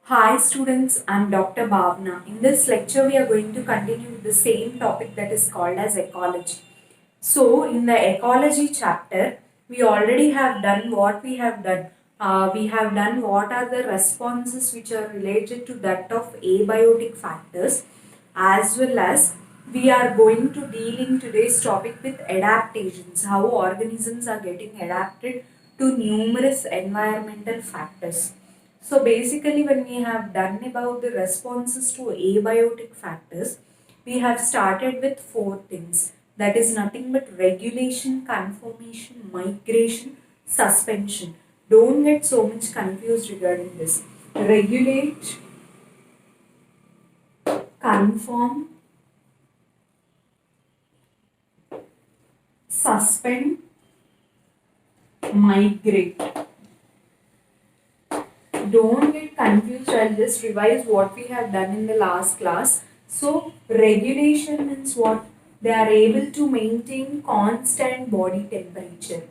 Hi students, I'm Dr. Bhavna. In this lecture, we are going to continue with the same topic that is called as ecology. So, in the ecology chapter, we already have done what we have done. We have done what are the responses which are related to that of abiotic factors, as well as we are going to deal in today's topic with adaptations, how organisms are getting adapted to numerous environmental factors. So basically when we have done about the responses to abiotic factors, we have started with four things. That is nothing but regulation, conformation, migration, suspension. Don't get so much confused regarding this. Regulate, conform, suspend, migrate. Don't get confused. I'll just revise what we have done in the last class. So regulation means what? They are able to maintain constant body temperature.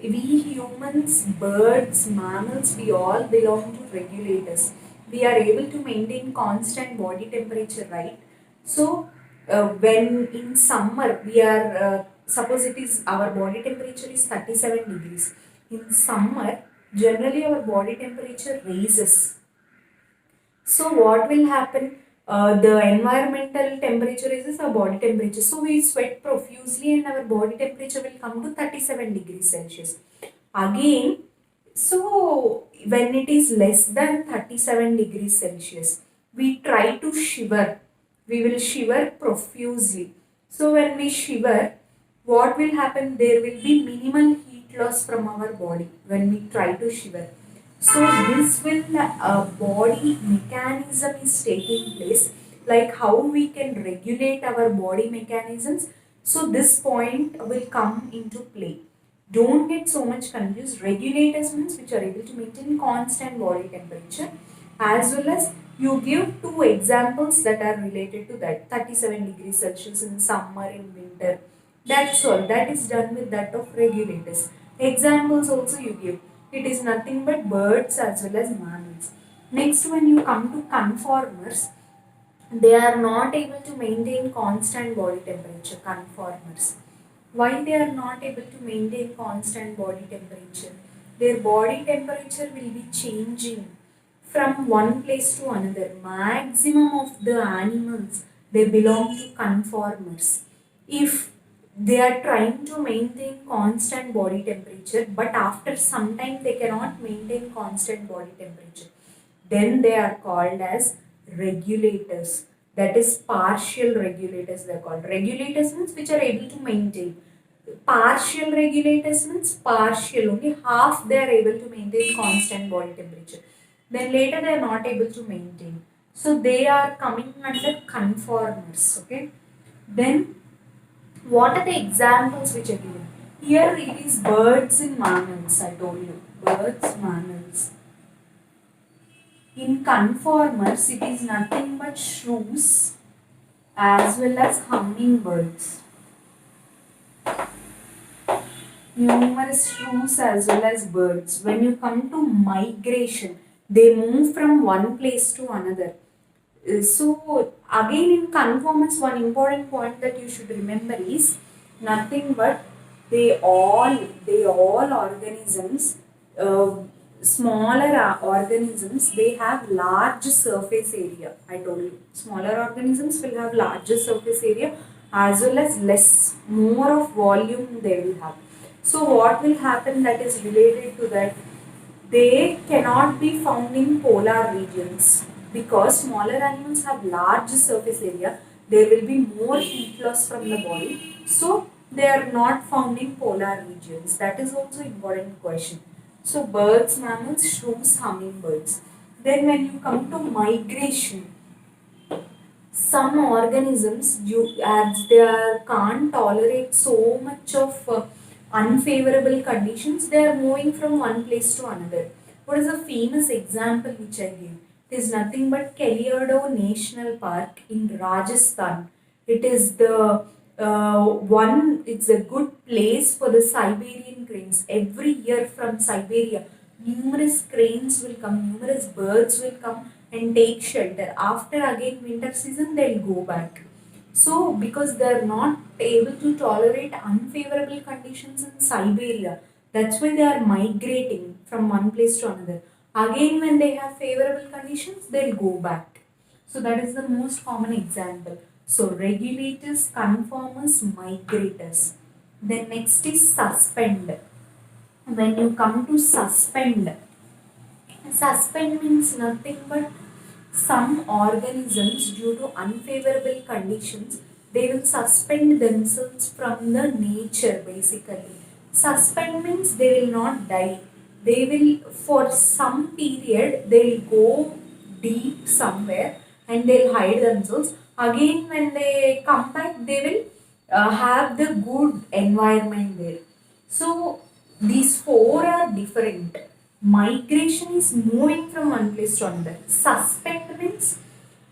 We humans, birds, mammals, we all belong to regulators. We are able to maintain constant body temperature, right? So when in summer we are suppose it is our body temperature is 37 degrees. In summer, generally our body temperature raises. So what will happen? The environmental temperature is our body temperature. So we sweat profusely and our body temperature will come to 37 degrees Celsius. Again, so when it is less than 37 degrees Celsius, we try to shiver. We will shiver profusely. So when we shiver, what will happen? There will be minimal heat loss from our body when we try to shiver. So this will body mechanism is taking place, like how we can regulate our body mechanisms. So this point will come into play. Don't get so much confused. Regulators means which are able to maintain constant body temperature, as well as you give two examples that are related to that 37 degrees Celsius in summer, in winter. That's all. That is done with that of regulators. Examples also you give. It is nothing but birds as well as mammals. Next, when you come to conformers, they are not able to maintain constant body temperature. Conformers. Why they are not able to maintain constant body temperature? Their body temperature will be changing from one place to another. Maximum of the animals, they belong to conformers. If they are trying to maintain constant body temperature, but after some time they cannot maintain constant body temperature, then they are called as regulators. That is partial regulators, they are called. Regulators means which are able to maintain. Partial regulators means partial, only half they are able to maintain constant body temperature. Then later they are not able to maintain. So they are coming under conformers. Okay. Then what are the examples which are given? Here it is birds and mammals, I told you. Birds, mammals. In conformers, it is nothing but shrews as well as hummingbirds. Numerous shrews as well as birds. When you come to migration, they move from one place to another. So again in conformance, one important point that you should remember is nothing but they all organisms, uh, smaller organisms, they have large surface area. I told you smaller organisms will have larger surface area as well as less more of volume they will have. So what will happen that is related to that? They cannot be found in polar regions because smaller animals have large surface area. There will be more heat loss from the body. So they are not found in polar regions. That is also important question. So birds, mammals, shrews, hummingbirds. Then when you come to migration, some organisms as they can't tolerate so much of unfavorable conditions, they are moving from one place to another. What is a famous example which I give? It is nothing but Keliado National Park in Rajasthan. It is the it's a good place for the Siberian cranes. Every year from Siberia, numerous cranes will come, numerous birds will come and take shelter. After again winter season, they'll go back. So, because they're not able to tolerate unfavorable conditions in Siberia, that's why they are migrating from one place to another. Again, when they have favorable conditions, they'll go back. So, that is the most common example. So, regulators, conformers, migrators. Then next is suspend. When you come to suspend, suspend means nothing but some organisms, due to unfavorable conditions, they will suspend themselves from the nature basically. Suspend means they will not die. They will, for some period, they'll go deep somewhere and they'll hide themselves. Again, when they come back, they will have the good environment there. So, these four are different. Migration is moving from one place to another. Suspend means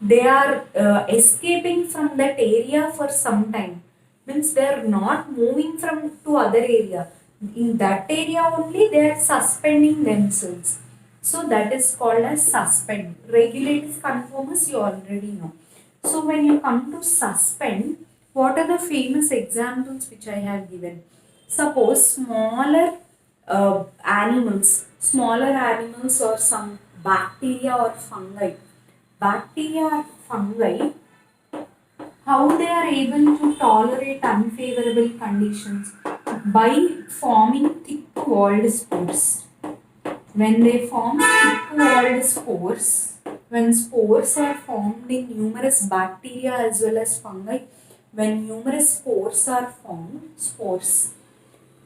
they are escaping from that area for some time. Means they are not moving from to other area. In that area only they are suspending themselves. So that is called as suspend. Regulators, conformers, you already know. So when you come to suspend, what are the famous examples which I have given? Suppose smaller animals or some bacteria or fungi. Bacteria or fungi, how they are able to tolerate unfavorable conditions? By forming thick walled spores. When they form thick walled spores, when spores are formed in numerous bacteria as well as fungi, when numerous spores are formed,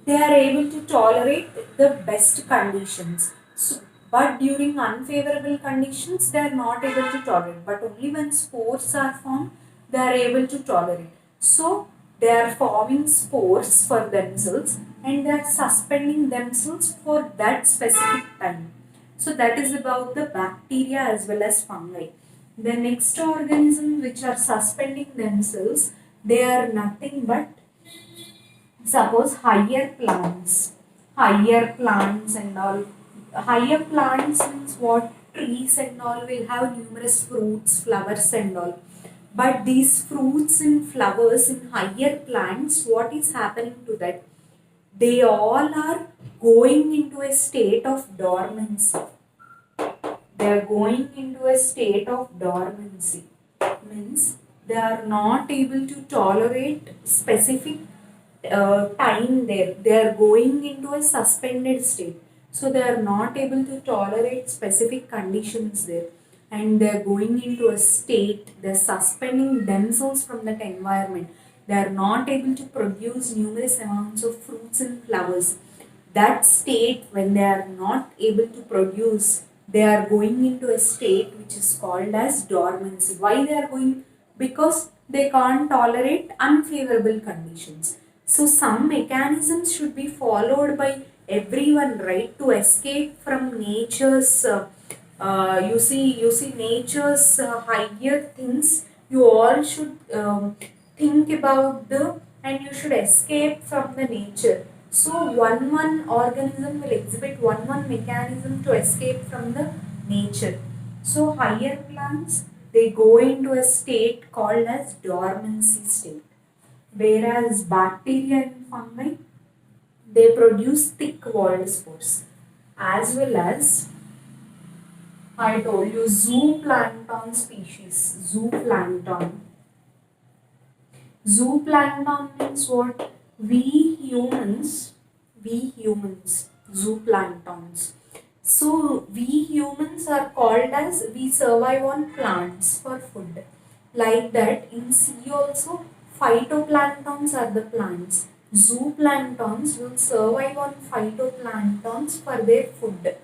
they are able to tolerate the best conditions. So, but during unfavorable conditions, they are not able to tolerate. But only when spores are formed, they are able to tolerate. So, they are forming spores for themselves and they are suspending themselves for that specific time. So, that is about the bacteria as well as fungi. The next organism which are suspending themselves, they are nothing but, suppose, higher plants and all. Higher plants means what? Trees and all will have numerous fruits, flowers and all. But these fruits and flowers in higher plants, what is happening to that? They all are going into a state of dormancy. They are going into a state of dormancy. Means they are not able to tolerate specific time there. They are going into a suspended state. So they are not able to tolerate specific conditions there. And they are going into a state, they are suspending themselves from that environment. They are not able to produce numerous amounts of fruits and flowers. That state, when they are not able to produce, they are going into a state which is called as dormancy. Why they are going? Because they can't tolerate unfavorable conditions. So some mechanisms should be followed by everyone, right, to escape from nature's you see nature's higher things. You all should think about the, and you should escape from the nature. So one organism will exhibit one mechanism to escape from the nature. So higher plants, they go into a state called as dormancy state, whereas bacteria and fungi, they produce thick walled spores. As well as I told you, zooplankton species. Zooplankton means what? We humans, zooplanktons. So we humans are called as, we survive on plants for food. Like that, in sea also, phytoplanktons are the plants. Zooplanktons will survive on phytoplanktons for their food.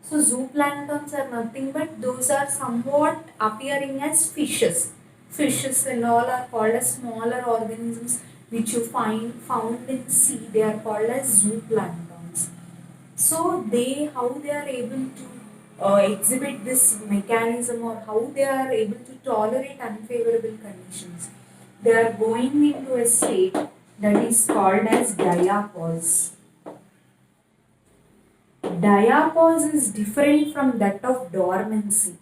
So zooplanktons are nothing but those are somewhat appearing as fishes. Fishes and all are called as smaller organisms which you find found in sea. They are called as zooplanktons. So how they are able to exhibit this mechanism, or how they are able to tolerate unfavorable conditions. They are going into a state that is called as diapause. Diapause is different from that of dormancy.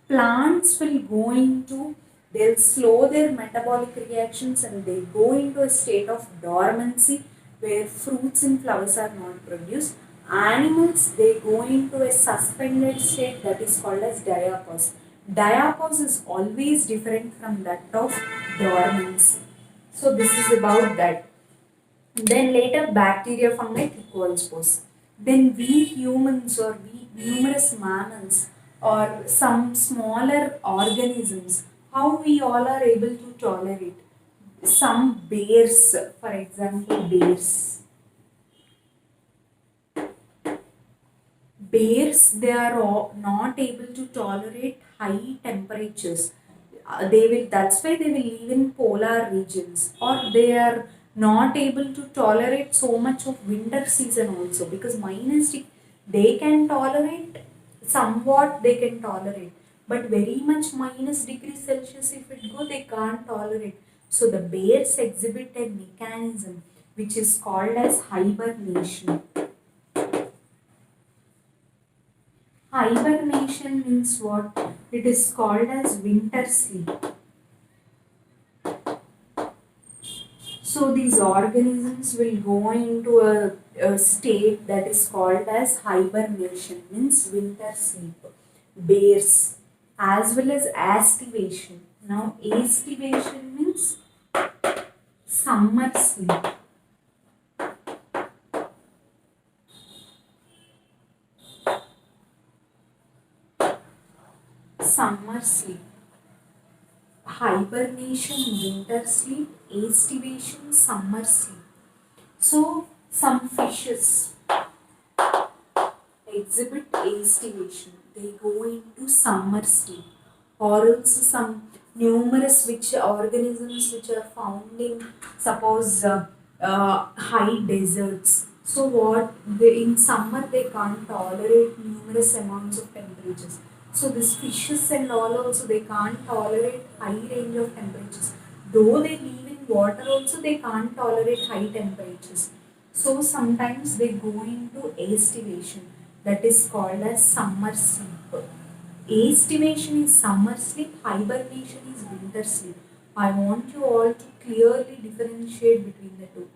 Plants will go into, they'll slow their metabolic reactions and they go into a state of dormancy where fruits and flowers are not produced. Animals, they go into a suspended state that is called as diapause. Diapause is always different from that of dormancy. So this is about that. Then later bacteria, fungi, thick Then we humans or we numerous mammals or some smaller organisms, how we all are able to tolerate. Some bears, for example, bears. Bears, they are not able to tolerate high temperatures. They will, that's why they will live in polar regions, or they are not able to tolerate so much of winter season also, because they can tolerate somewhat, they can tolerate, but very much minus degrees Celsius if it go, they can't tolerate. So the bears exhibit a mechanism which is called as hibernation. Hibernation means what? It is called as winter sleep. So these organisms will go into a state that is called as hibernation, means winter sleep. Bears, as well as aestivation. Now aestivation means summer sleep. Summer sleep. Hibernation, winter sleep, aestivation, summer sleep. So some fishes exhibit aestivation. They go into summer sleep. Or else some numerous which organisms which are found in, suppose high deserts. So what they, in summer they can't tolerate numerous amounts of temperatures. So these fishes and all also they can't tolerate high range of temperatures. Though they live in water also they can't tolerate high temperatures. So sometimes they go into aestivation, that is called as summer sleep. Aestivation is summer sleep, hibernation is winter sleep. I want you all to clearly differentiate between the two.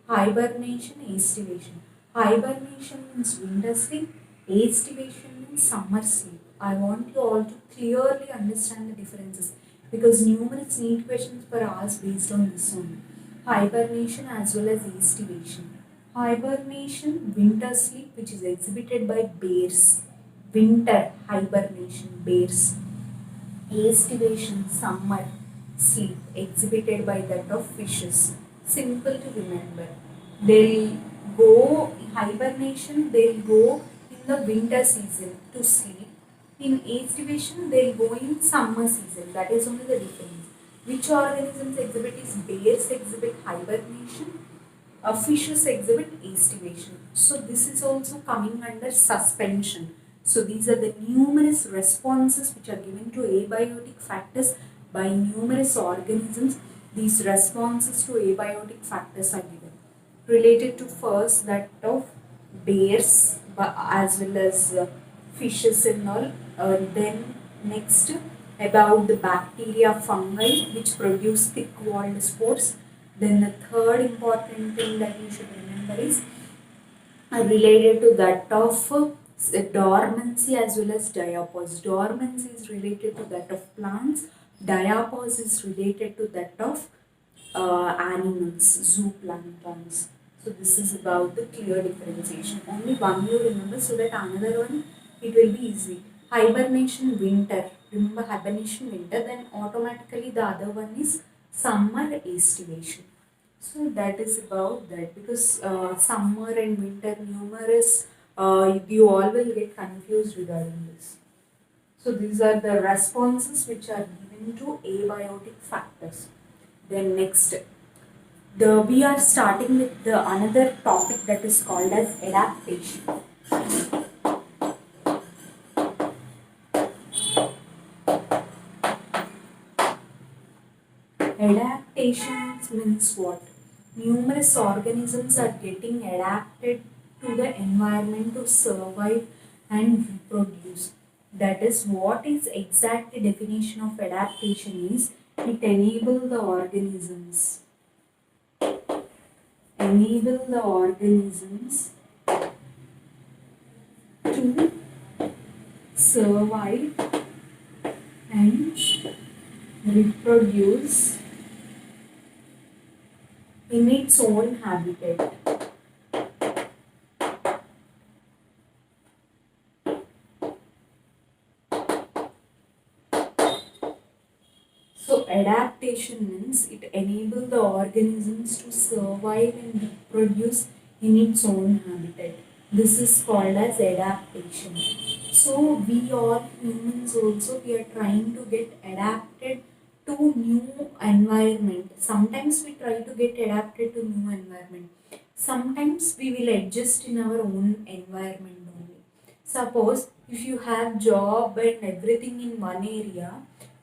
Hibernation, aestivation. Hibernation means winter sleep, aestivation means summer sleep. I want you all to clearly understand the differences, because numerous NEET questions were asked based on this only. Hibernation as well as aestivation. Hibernation, winter sleep, which is exhibited by bears. Winter hibernation, bears. Aestivation, summer sleep, exhibited by that of fishes. Simple to remember. They'll go hibernation, they'll go in the winter season to sleep. In aestivation, they'll go in summer season. That is only the difference. Which organisms exhibit is bears exhibit hibernation, fishes exhibit aestivation. So this is also coming under suspension. So these are the numerous responses which are given to abiotic factors by numerous organisms. These responses to abiotic factors are given. Related to first that of bears as well as fishes and all. Then next about the bacteria, fungi which produce thick walled spores. Then the third important thing that you should remember is related to that of dormancy as well as diapause. Dormancy is related to that of plants. Diapause is related to that of animals, zooplanktons. So this is about the clear differentiation. Only one you remember, so that another one it will be easy. Hibernation, winter. Remember hibernation, winter. Then automatically the other one is summer, aestivation. So that is about that, because summer and winter numerous, you all will get confused regarding this. So these are the responses which are given to abiotic factors. Then next, we are starting with the another topic that is called as adaptation. Adaptations means what? Numerous organisms are getting adapted to the environment to survive and reproduce. That is what is exact definition of adaptation is. It enable the organisms to survive and reproduce in its own habitat. So adaptation means it enables the organisms to survive and reproduce in its own habitat. This is called as adaptation. So we all humans also we are trying to get adapted to new environment. Sometimes we try to get adapted to new environment. Sometimes we will adjust in our own environment only. Suppose if you have job and everything in one area,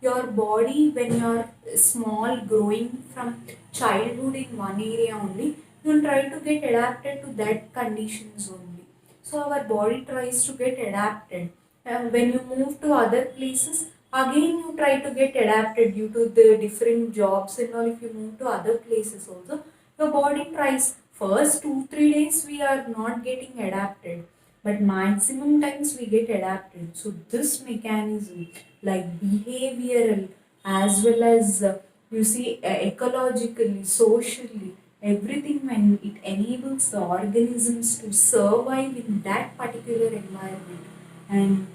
your body when you're small growing from childhood in one area only, you'll try to get adapted to that conditions only. So our body tries to get adapted. When you move to other places, again you try to get adapted due to the different jobs and all. If you move to other places also, your body tries. First 2-3 days we are not getting adapted, but maximum times we get adapted. So this mechanism like behavioral as well as you see ecologically, socially, everything, when it enables the organisms to survive in that particular environment and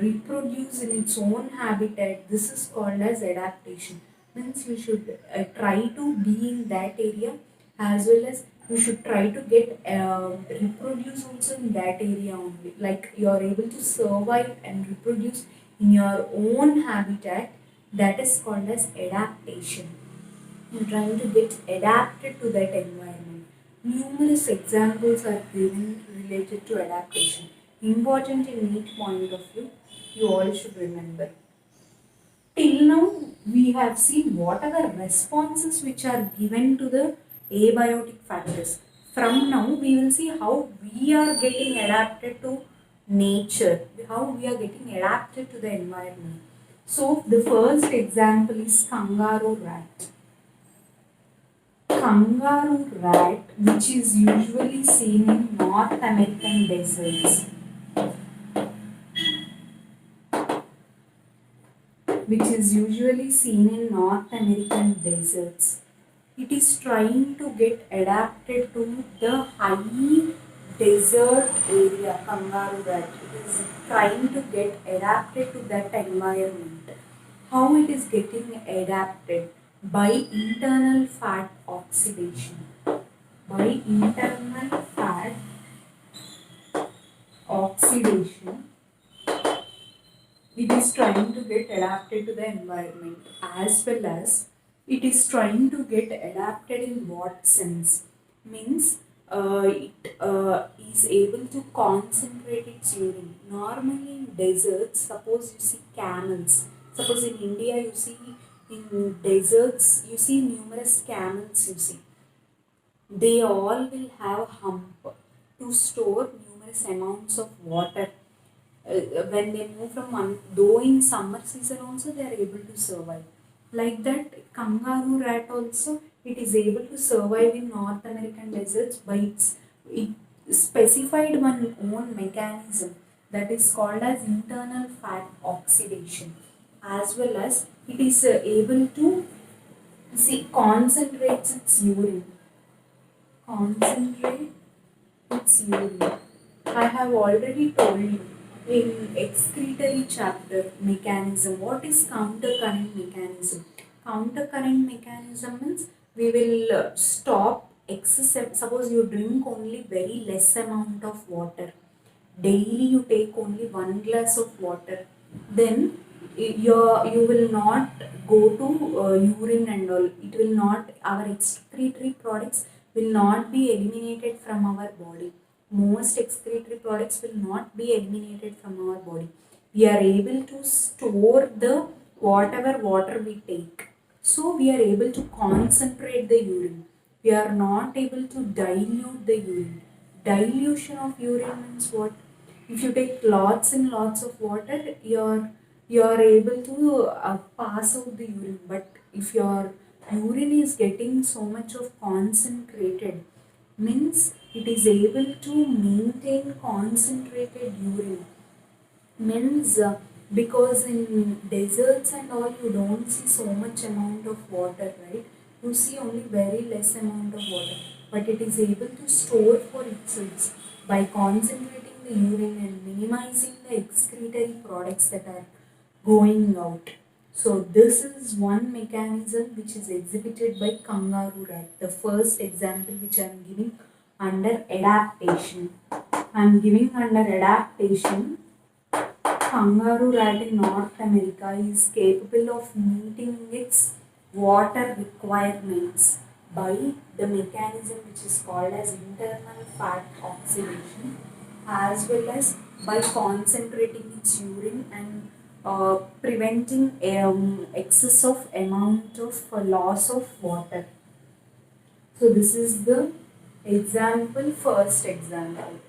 reproduce in its own habitat, this is called as adaptation. Means you should try to be in that area as well as you should try to get reproduce also in that area only. Like you are able to survive and reproduce in your own habitat, that is called as adaptation. You're trying to get adapted to that environment. Numerous examples are given related to adaptation. Important in each point of view, you all should remember. Till now, we have seen what are the responses which are given to the abiotic factors. From now, we will see how we are getting adapted to nature, how we are getting adapted to the environment. So, the first example is kangaroo rat. Kangaroo rat, which is usually seen in North American deserts, which is usually seen in North American deserts. It is trying to get adapted to the high desert area, kangaroo rat. It is trying to get adapted to that environment. How it is getting adapted? By internal fat oxidation. By internal fat oxidation, it is trying to get adapted to the environment, as well as it is trying to get adapted in what sense? Means it is able to concentrate its urine. Normally in deserts, suppose you see camels. Suppose in India you see in deserts you see numerous camels you see. They all will have hump to store numerous amounts of water. When they move from one, though in summer season also they are able to survive. Like that, kangaroo rat also, it is able to survive in North American deserts by it specified one own mechanism that is called as internal fat oxidation, as well as it is able to see concentrates its urine. Concentrate its urine. I have already told you in excretory chapter mechanism. What is countercurrent mechanism? Countercurrent mechanism means we will stop excessive. Suppose you drink only very less amount of water. Daily you take only 1 glass of water. Then you will not go to urine and all. It will not, our excretory products will not be eliminated from our body. Most excretory products will not be eliminated from our body. We are able to store the whatever water we take. So we are able to concentrate the urine. We are not able to dilute the urine. Dilution of urine means what? If you take lots and lots of water, you're able to pass out the urine. But if your urine is getting so much of concentrated, means it is able to maintain concentrated urine, means because in deserts and all you don't see so much amount of water, right? You see only very less amount of water, but it is able to store for itself by concentrating the urine and minimizing the excretory products that are going out. So this is one mechanism which is exhibited by kangaroo rat. The first example which I am giving under adaptation. I am giving under adaptation. Kangaroo rat in North America is capable of meeting its water requirements by the mechanism which is called as internal fat oxidation, as well as by concentrating its urine and preventing excess of amount of loss of water. So this is the example, first example.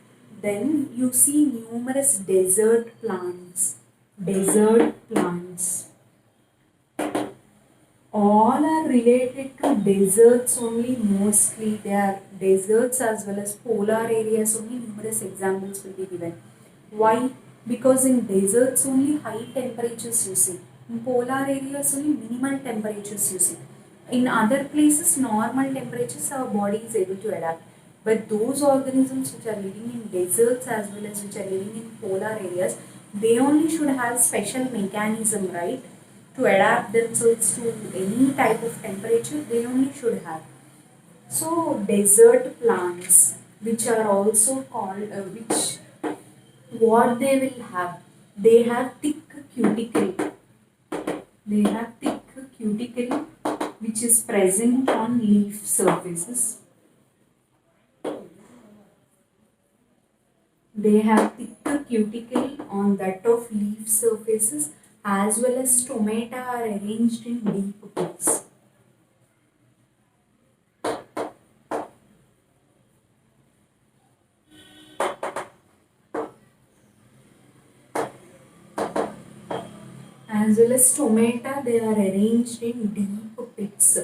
Then you see numerous desert plants. Desert plants. All are related to deserts only mostly. They are deserts as well as polar areas only. Numerous examples will be given. Why? Because in deserts only high temperatures you see. In polar areas only minimal temperatures you see. In other places normal temperatures our body is able to adapt. But those organisms which are living in deserts as well as which are living in polar areas, they only should have special mechanism, right? To adapt themselves to any type of temperature, they only should have. So desert plants, which are also called, which what they will have, they have thick cuticle. They have thick cuticle which is present on leaf surfaces. They have thick cuticle on that of leaf surfaces, as well as stomata are arranged in deep pits. As well as stomata, they are arranged in deep pits.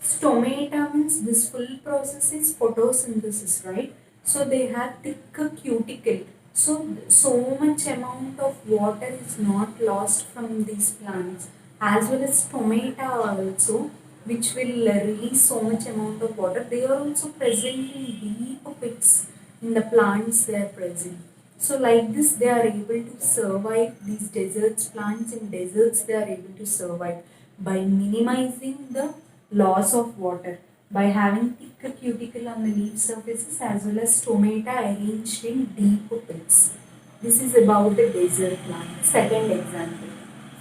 Stomata means this full process is photosynthesis, right? So they have thick cuticle. So much amount of water is not lost from these plants, as well as stomata also, which will release so much amount of water. They are also present in deep pits in the plants they are present. So like this they are able to survive, these deserts plants in deserts they are able to survive by minimizing the loss of water by having thick cuticle on the leaf surfaces as well as stomata arranged in deep pits. This is about the desert plant. Second example.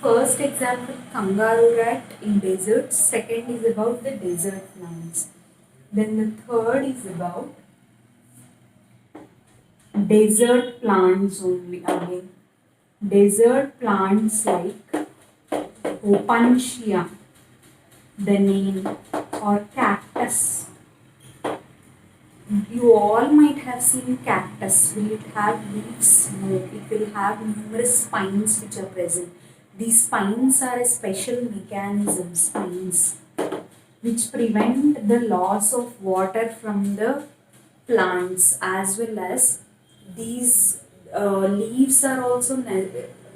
First example, kangaroo rat in deserts. Second is about the desert plants. Then the third is about desert plants only again. Desert plants like Opuntia, the name, or cactus. You all might have seen cactus. Will it have leaves? No, it will have numerous spines which are present. These spines are a special mechanism, spines, which prevent the loss of water from the plants, as well as these leaves are also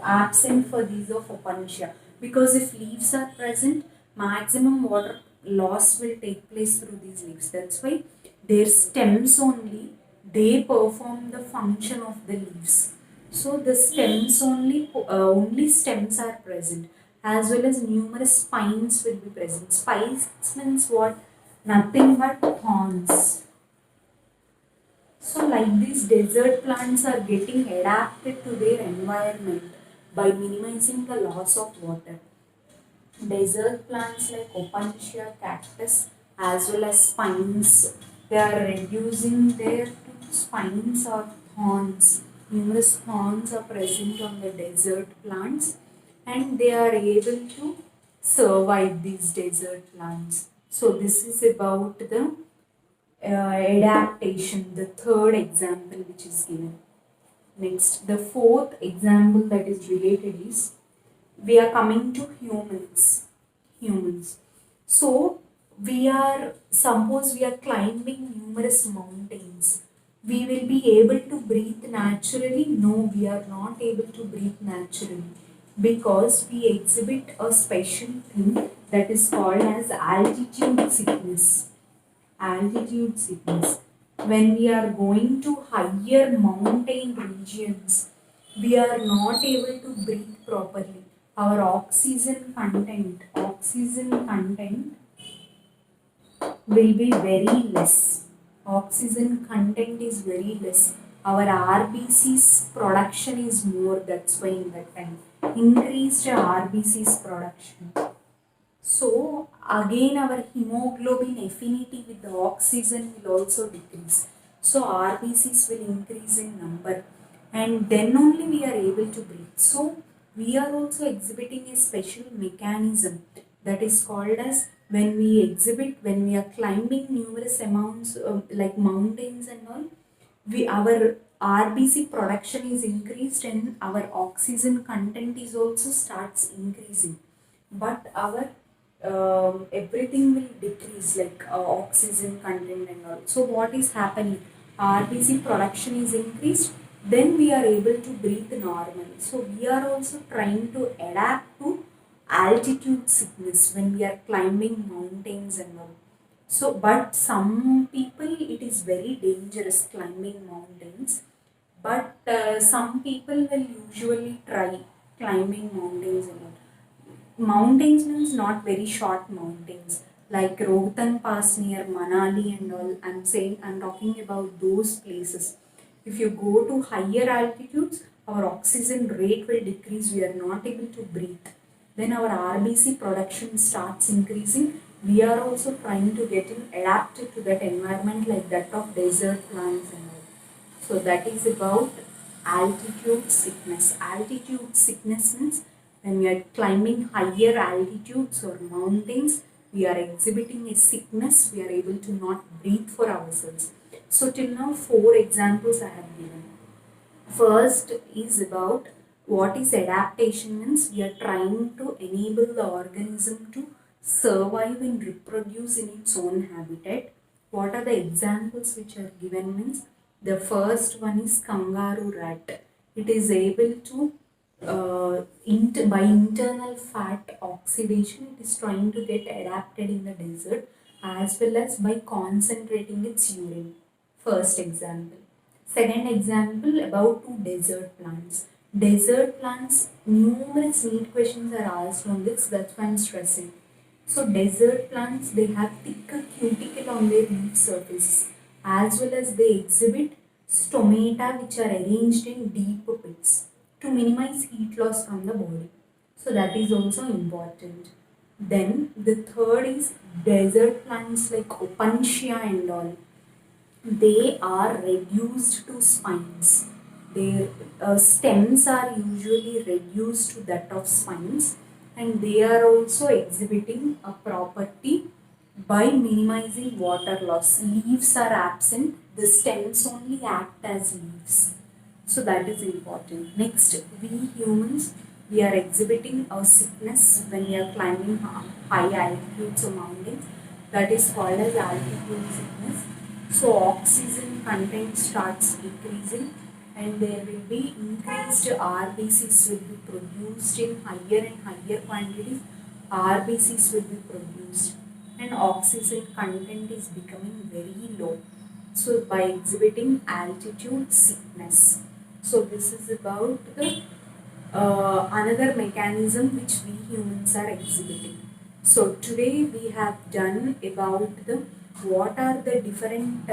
absent for these of Opuntia, because if leaves are present, maximum water loss will take place through these leaves. That's why their stems only, they perform the function of the leaves. So the stems only stems are present, as well as numerous spines will be present. Spines means what? Nothing but thorns. So like these desert plants are getting adapted to their environment by minimizing the loss of water. Desert plants like Opuntia, cactus as well as spines, they are reducing their spines or thorns. Numerous thorns are present on the desert plants and they are able to survive these desert plants. So this is about the adaptation, the third example which is given. Next, the fourth example that is related is we are coming to humans. Humans. So we are suppose we are climbing numerous mountains. We will be able to breathe naturally? No, we are not able to breathe naturally because we exhibit a special thing that is called as altitude sickness. Altitude sickness. When we are going to higher mountain regions, we are not able to breathe properly. Our oxygen content will be very less. Oxygen content is very less. Our RBC's production is more, that's why in that time increased RBC's production. So again our hemoglobin affinity with the oxygen will also decrease. So RBCs will increase in number and then only we are able to breathe. So we are also exhibiting a special mechanism that is called as when we are climbing numerous amounts like mountains and all, our RBC production is increased and our oxygen content is also starts increasing, but our everything will decrease like oxygen content and all. So what is happening? RBC production is increased, then we are able to breathe normally. So we are also trying to adapt to altitude sickness when we are climbing mountains and all. So, but some people it is very dangerous climbing mountains. But some people will usually try climbing mountains and all. Mountains means not very short mountains like Rohtang Pass near Manali and all. I'm talking about those places. If you go to higher altitudes, our oxygen rate will decrease. We are not able to breathe. Then our RBC production starts increasing. We are also trying to get adapted to that environment like that of desert plants and all. So that is about altitude sickness. Altitude sickness means when we are climbing higher altitudes or mountains, we are exhibiting a sickness, we are able to not breathe for ourselves. So till now, four examples I have given. First is about what is adaptation means we are trying to enable the organism to survive and reproduce in its own habitat. What are the examples which are given means the first one is kangaroo rat. It is able to by internal fat oxidation, it is trying to get adapted in the desert as well as by concentrating its urine. First example. Second example about two desert plants. Desert plants, numerous NEET questions are asked on this, that's why I'm stressing. So desert plants, they have thicker cuticle on their leaf surface as well as they exhibit stomata which are arranged in deep pits to minimize heat loss from the body. So that is also important. Then the third is desert plants like Opuntia and all. They are reduced to spines. Their stems are usually reduced to that of spines and they are also exhibiting a property by minimizing water loss. Leaves are absent, the stems only act as leaves. So that is important. Next, we humans, we are exhibiting a sickness when we are climbing high altitudes or mountains. That is called as altitude sickness. So oxygen content starts decreasing and there will be increased RBCs will be produced in higher and higher quantities. RBCs will be produced and oxygen content is becoming very low. So by exhibiting altitude sickness. So this is about the another mechanism which we humans are exhibiting. So today we have done about the what are the different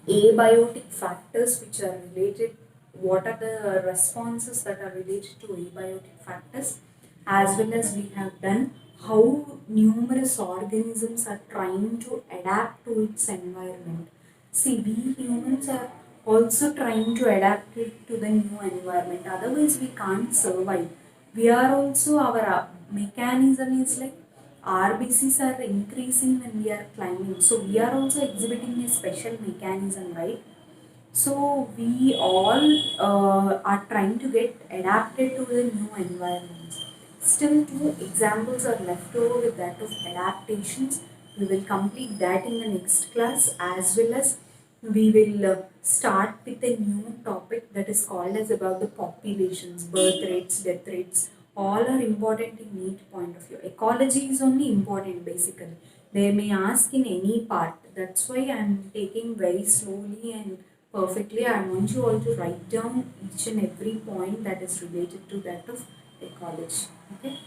abiotic factors which are related, what are the responses that are related to abiotic factors, as well as we have done how numerous organisms are trying to adapt to its environment. See, we humans are also trying to adapt it to the new environment, otherwise we can't survive. We are also our mechanism is like RBCs are increasing when we are climbing. So we are also exhibiting a special mechanism, right? So we all are trying to get adapted to the new environments. Still, two examples are left over with that of adaptations. We will complete that in the next class, as well as we will start with a new topic that is called as about the populations, birth rates, death rates. All are important in NEET point of view. Ecology is only important basically. They may ask in any part. That's why I am taking very slowly and perfectly. I want you all to write down each and every point that is related to that of ecology. Okay.